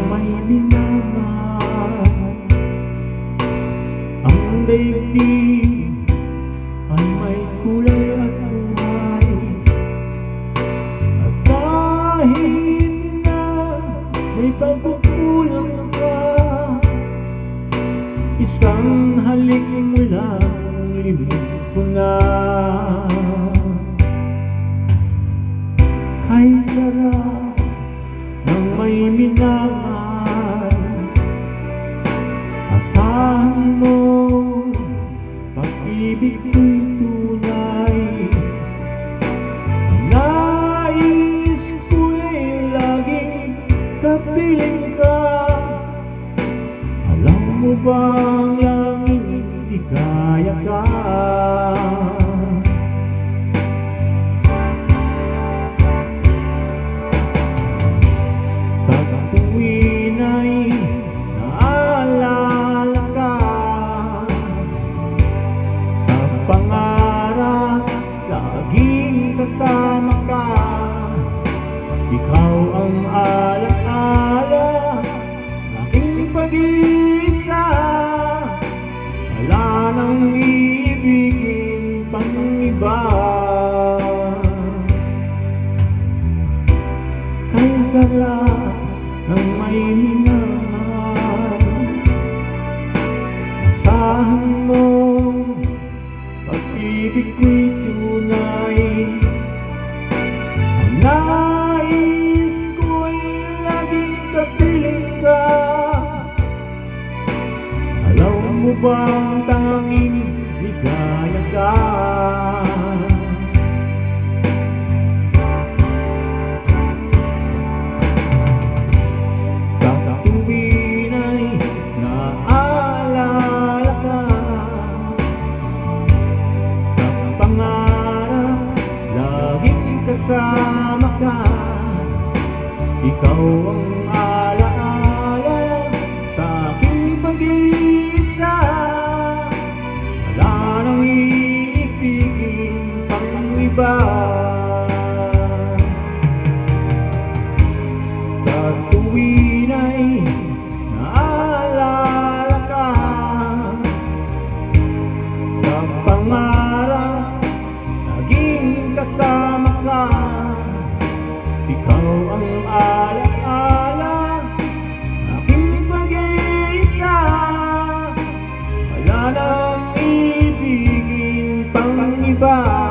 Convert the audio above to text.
may minamahal. Ang daigdig ay may kulay at buhay. At kahit na may pagkukulang ka, isang halik mo lang libig ko na. Ay sarap ng may minamahal. Asahan mo, pag-ibig ko'y tunay. Ang nais ko'y laging kapiling ka. Alam mo bang langit di kaya ka? Sa tuwin ay naalala ka, sa pangarap laging kasama ka. Ikaw ang alaala, aking pag-isa. Wala nang ibigin pang iba. Kaya sarap ng may minamahal. Asahan mo, pag-ibig ko'y tunay. Ang nais ko'y laging kapiling ka. Alam mo bang tanging ligaya ka? Kasama ka, ikaw ang alaala sa aking pag-iisa. Wala nang iibigin pang iba. Sa tuwin ay naalala ka, sa pangarap naging kasama ka. Ikaw ang alaala, aking pag-iisa. Wala nang ibigin pang iba.